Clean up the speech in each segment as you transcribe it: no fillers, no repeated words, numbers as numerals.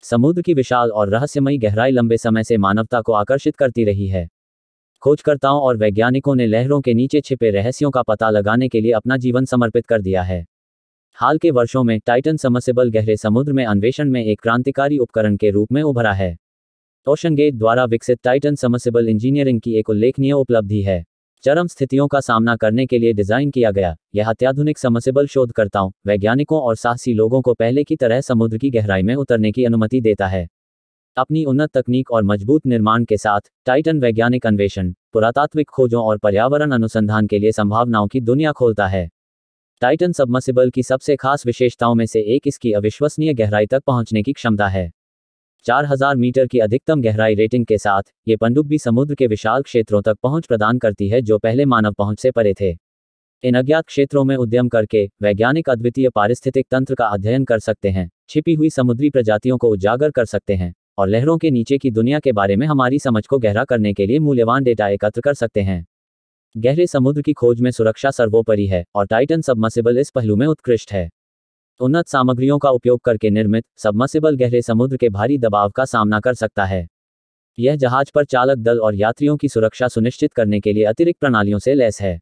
समुद्र की विशाल और रहस्यमयी गहराई लंबे समय से मानवता को आकर्षित करती रही है। खोजकर्ताओं और वैज्ञानिकों ने लहरों के नीचे छिपे रहस्यों का पता लगाने के लिए अपना जीवन समर्पित कर दिया है। हाल के वर्षों में टाइटन सबमर्सिबल गहरे समुद्र में अन्वेषण में एक क्रांतिकारी उपकरण के रूप में उभरा है। ओशनगेट द्वारा विकसित टाइटन सबमर्सिबल इंजीनियरिंग की एक उल्लेखनीय उपलब्धि है। चरम स्थितियों का सामना करने के लिए डिजाइन किया गया, यह अत्याधुनिक सबमर्सिबल शोधकर्ताओं, वैज्ञानिकों और साहसी लोगों को पहले की तरह समुद्र की गहराई में उतरने की अनुमति देता है। अपनी उन्नत तकनीक और मजबूत निर्माण के साथ टाइटन वैज्ञानिक अन्वेषण, पुरातात्विक खोजों और पर्यावरण अनुसंधान के लिए संभावनाओं की दुनिया खोलता है। टाइटन सबमर्सिबल की सबसे खास विशेषताओं में से एक इसकी अविश्वसनीय गहराई तक पहुंचने की क्षमता है। 4000 मीटर की अधिकतम गहराई रेटिंग के साथ ये पनडुब्बी समुद्र के विशाल क्षेत्रों तक पहुंच प्रदान करती है जो पहले मानव पहुंच से परे थे। इन अज्ञात क्षेत्रों में उद्यम करके वैज्ञानिक अद्वितीय पारिस्थितिक तंत्र का अध्ययन कर सकते हैं, छिपी हुई समुद्री प्रजातियों को उजागर कर सकते हैं और लहरों के नीचे की दुनिया के बारे में हमारी समझ को गहरा करने के लिए मूल्यवान डेटा एकत्र कर सकते हैं। गहरे समुद्र की खोज में सुरक्षा सर्वोपरि है और टाइटन सबमर्सिबल इस पहलू में उत्कृष्ट है। उन्नत सामग्रियों का उपयोग करके निर्मित सबमर्सिबल गहरे समुद्र के भारी दबाव का सामना कर सकता है। यह जहाज पर चालक दल और यात्रियों की सुरक्षा सुनिश्चित करने के लिए अतिरिक्त प्रणालियों से लैस है।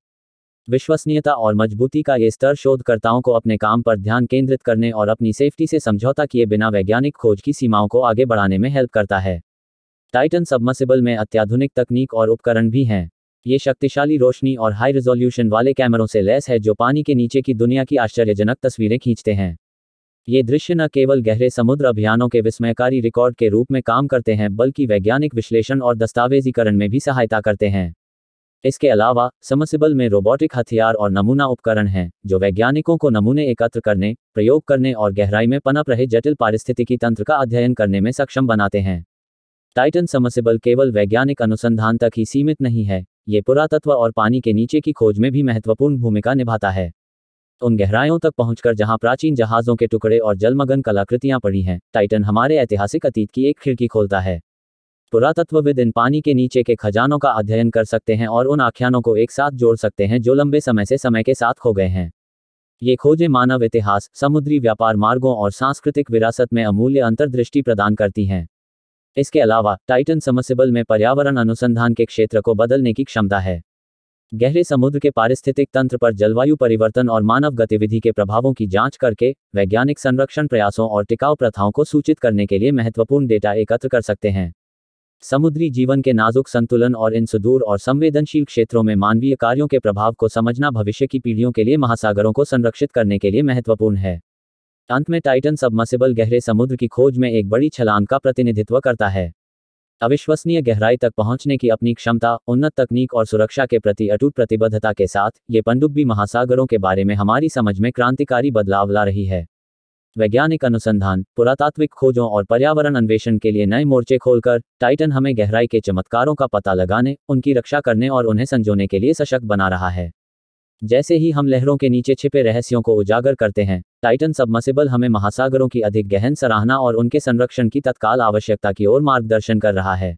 विश्वसनीयता और मजबूती का ये स्तर शोधकर्ताओं को अपने काम पर ध्यान केंद्रित करने और अपनी सेफ्टी से समझौता किए बिना वैज्ञानिक खोज की सीमाओं को आगे बढ़ाने में हेल्प करता है। टाइटन सबमर्सिबल में अत्याधुनिक तकनीक और उपकरण भी हैं। ये शक्तिशाली रोशनी और हाई रिजोल्यूशन वाले कैमरों से लैस है जो पानी के नीचे की दुनिया की आश्चर्यजनक तस्वीरें खींचते हैं। ये दृश्य न केवल गहरे समुद्र अभियानों के विस्मयकारी रिकॉर्ड के रूप में काम करते हैं बल्कि वैज्ञानिक विश्लेषण और दस्तावेजीकरण में भी सहायता करते हैं। इसके अलावा सबमर्सिबल में रोबोटिक हथियार और नमूना उपकरण हैं जो वैज्ञानिकों को नमूने एकत्र करने, प्रयोग करने और गहराई में पनप रहे जटिल पारिस्थितिकी तंत्र का अध्ययन करने में सक्षम बनाते हैं। टाइटन सबमर्सिबल केवल वैज्ञानिक अनुसंधान तक ही सीमित नहीं है, ये पुरातत्व और पानी के नीचे की खोज में भी महत्वपूर्ण भूमिका निभाता है। उन गहराइयों तक पहुंचकर जहां प्राचीन जहाज़ों के टुकड़े और जलमग्न कलाकृतियां पड़ी हैं, टाइटन हमारे ऐतिहासिक अतीत की एक खिड़की खोलता है। पुरातत्वविद इन पानी के नीचे के खजानों का अध्ययन कर सकते हैं और उन आख्यानों को एक साथ जोड़ सकते हैं जो लंबे समय से समय के साथ खो गए हैं। ये खोजें मानव इतिहास, समुद्री व्यापार मार्गों और सांस्कृतिक विरासत में अमूल्य अंतर्दृष्टि प्रदान करती हैं। इसके अलावा टाइटन सबमर्सिबल में पर्यावरण अनुसंधान के क्षेत्र को बदलने की क्षमता है। गहरे समुद्र के पारिस्थितिक तंत्र पर जलवायु परिवर्तन और मानव गतिविधि के प्रभावों की जांच करके वैज्ञानिक संरक्षण प्रयासों और टिकाऊ प्रथाओं को सूचित करने के लिए महत्वपूर्ण डेटा एकत्र कर सकते हैं। समुद्री जीवन के नाजुक संतुलन और इन सुदूर और संवेदनशील क्षेत्रों में मानवीय कार्यों के प्रभाव को समझना भविष्य की पीढ़ियों के लिए महासागरों को संरक्षित करने के लिए महत्वपूर्ण है। अंत में टाइटन सबमर्सिबल गहरे समुद्र की खोज में एक बड़ी छलांग का प्रतिनिधित्व करता है। अविश्वसनीय गहराई तक पहुंचने की अपनी क्षमता, उन्नत तकनीक और सुरक्षा के प्रति अटूट प्रतिबद्धता के साथ ये पनडुब्बी महासागरों के बारे में हमारी समझ में क्रांतिकारी बदलाव ला रही है। वैज्ञानिक अनुसंधान, पुरातात्विक खोजों और पर्यावरण अन्वेषण के लिए नए मोर्चे खोलकर टाइटन हमें गहराई के चमत्कारों का पता लगाने, उनकी रक्षा करने और उन्हें संजोने के लिए सशक्त बना रहा है। जैसे ही हम लहरों के नीचे छिपे रहस्यों को उजागर करते हैं, टाइटन सबमर्सिबल हमें महासागरों की अधिक गहन सराहना और उनके संरक्षण की तत्काल आवश्यकता की ओर मार्गदर्शन कर रहा है।